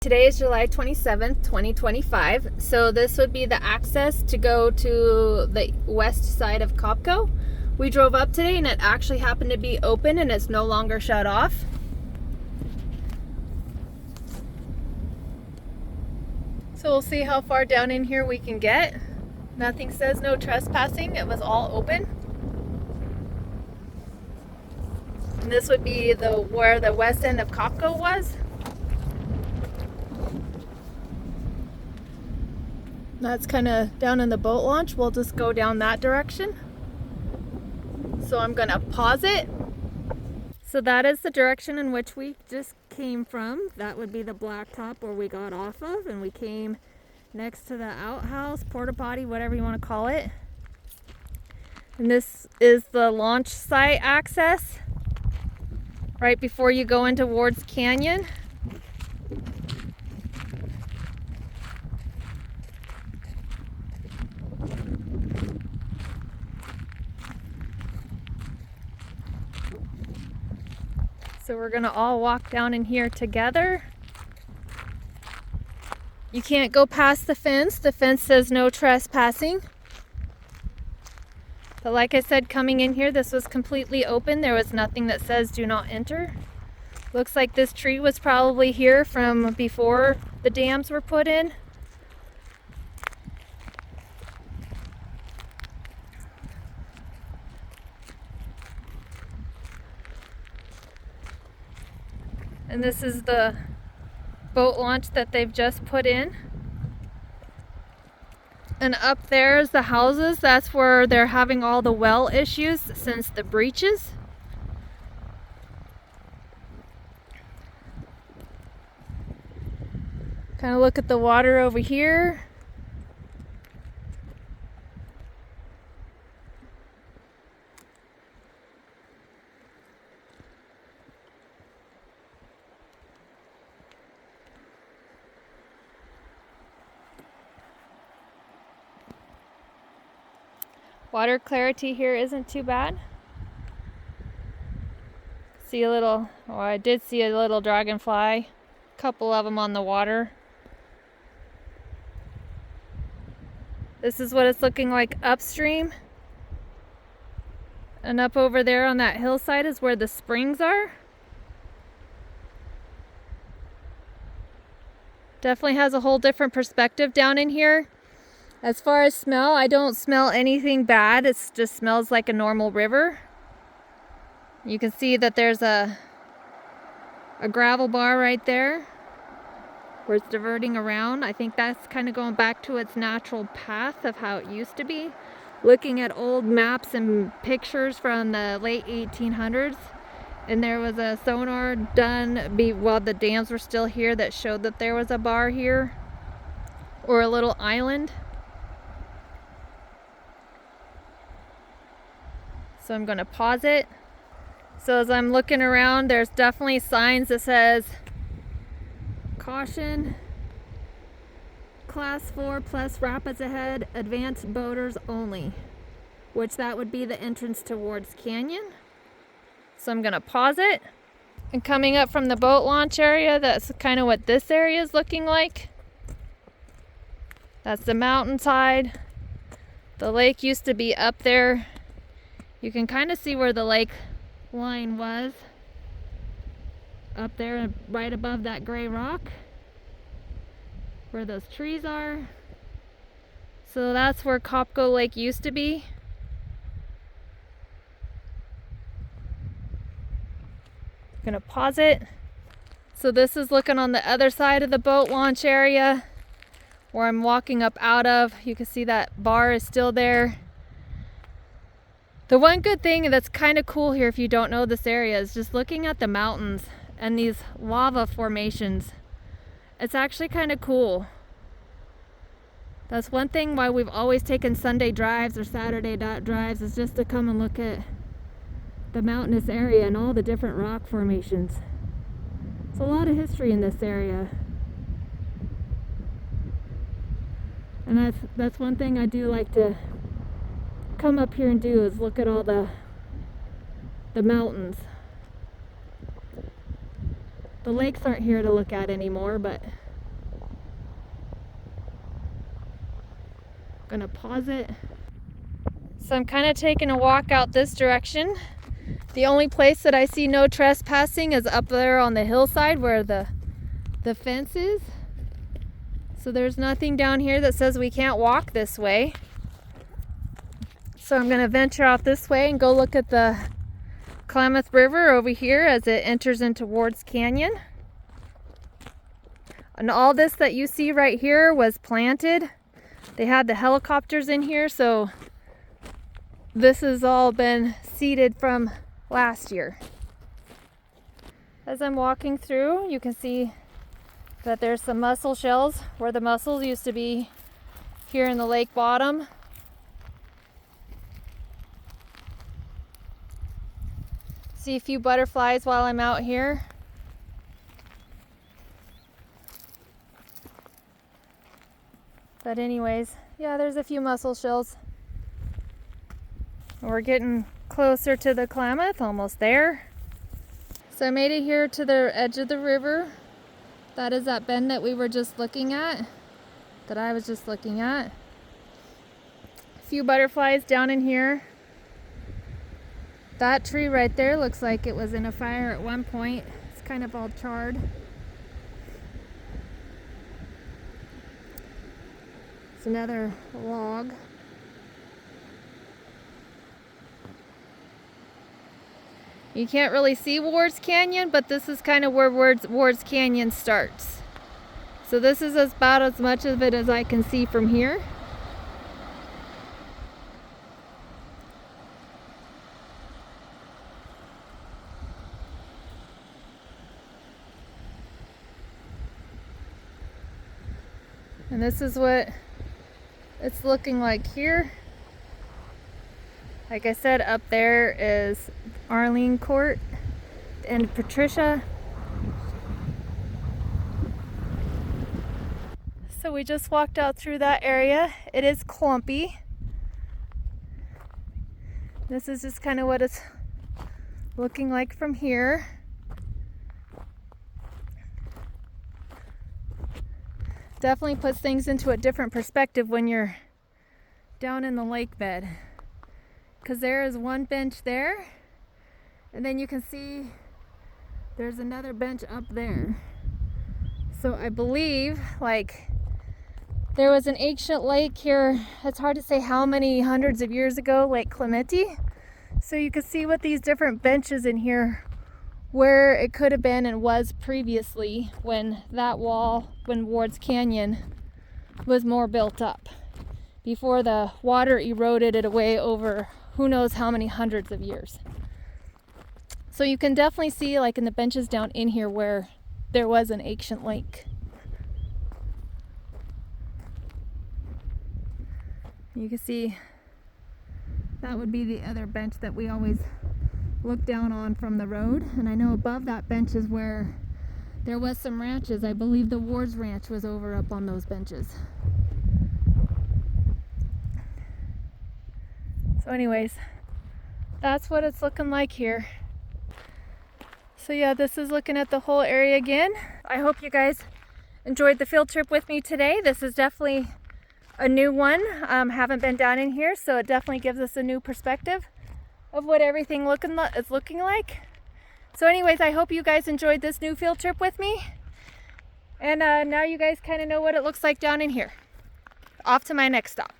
Today is July 27th, 2025. So this would be the access to go to the west side of Copco. We drove up today and it actually happened to be open and it's no longer shut off. So we'll see how far down in here we can get. Nothing says no trespassing. It was all open. And this would be where the west end of Copco was. That's kind of down in the boat launch. We'll just go down that direction. So I'm gonna pause it. So that is the direction in which we just came from. That would be the blacktop where we got off of, and we came next to the outhouse, porta potty, whatever you want to call it. And this is the launch site access right before you go into Ward's Canyon. So we're gonna all walk down in here together. You can't go past the fence. The fence says no trespassing. But like I said, coming in here, this was completely open. There was nothing that says do not enter. Looks like this tree was probably here from before the dams were put in. And this is the boat launch that they've just put in. And up there is the houses. That's where they're having all the well issues since the breaches. Kind of look at the water over here. Water clarity here isn't too bad. See a little, or I did see a little dragonfly, a couple of them on the water. This is what it's looking like upstream. And up over there on that hillside is where the springs are. Definitely has a whole different perspective down in here. As far as smell, I don't smell anything bad. It just smells like a normal river. You can see that there's a gravel bar right there where it's diverting around. I think that's kind of going back to its natural path of how it used to be. Looking at old maps and pictures from the late 1800s, and there was a sonar done while the dams were still here that showed that there was a bar here or a little island. So I'm going to pause it. So as I'm looking around, there's definitely signs that says caution, class 4 plus rapids ahead, advanced boaters only, which that would be the entrance towards Canyon. So I'm going to pause it. And coming up from the boat launch area, that's kind of what this area is looking like. That's the mountainside. The lake used to be up there. You can kind of see where the lake line was. Up there right above that gray rock. Where those trees are. So that's where Copco Lake used to be. I'm gonna pause it. So this is looking on the other side of the boat launch area where I'm walking up out of. You can see that bar is still there. The one good thing that's kind of cool here, if you don't know this area, is just looking at the mountains and these lava formations. It's actually kind of cool. That's one thing why we've always taken Sunday drives or Saturday drives, is just to come and look at the mountainous area and all the different rock formations. It's a lot of history in this area. And that's one thing I do like to come up here and do, is look at all the mountains. The lakes aren't here to look at anymore, but gonna pause it. So I'm kind of taking a walk out this direction. The only place that I see no trespassing is up there on the hillside where the fence is. So there's nothing down here that says we can't walk this way. So I'm gonna venture out this way and go look at the Klamath River over here as it enters into Ward's Canyon. And all this that you see right here was planted. They had the helicopters in here, so this has all been seeded from last year. As I'm walking through, you can see that there's some mussel shells where the mussels used to be here in the lake bottom. See a few butterflies while I'm out here. But anyways, yeah, there's a few mussel shells. We're getting closer to the Klamath, almost there. So I made it here to the edge of the river. That is that bend that we were just looking at, that I was just looking at. A few butterflies down in here. That tree right there looks like it was in a fire at one point. It's kind of all charred. It's another log. You can't really see Ward's Canyon, but this is kind of where Ward's Canyon starts. So this is about as much of it as I can see from here. And this is what it's looking like here. Like I said, up there is Arlene Court and Patricia. So we just walked out through that area. It is clumpy. This is just kind of what it's looking like from here. Definitely puts things into a different perspective when you're down in the lake bed. Because there is one bench there, and then you can see there's another bench up there. So I believe like there was an ancient lake here. It's hard to say how many hundreds of years ago, Lake Clementi. So you can see with these different benches in here where it could have been and was previously when that wall, when Ward's Canyon was more built up, before the water eroded it away over who knows how many hundreds of years. So you can definitely see like in the benches down in here where there was an ancient lake. You can see that would be the other bench that we always look down on from the road. And I know above that bench is where there was some ranches. I believe the Ward's Ranch was over up on those benches. So anyways, that's what it's looking like here. So yeah, this is looking at the whole area again. I hope you guys enjoyed the field trip with me today. This is definitely a new one. Haven't been down in here, so it definitely gives us a new perspective of what everything is looking like. So anyways, I hope you guys enjoyed this new field trip with me. And now you guys kind of know what it looks like down in here. Off to my next stop.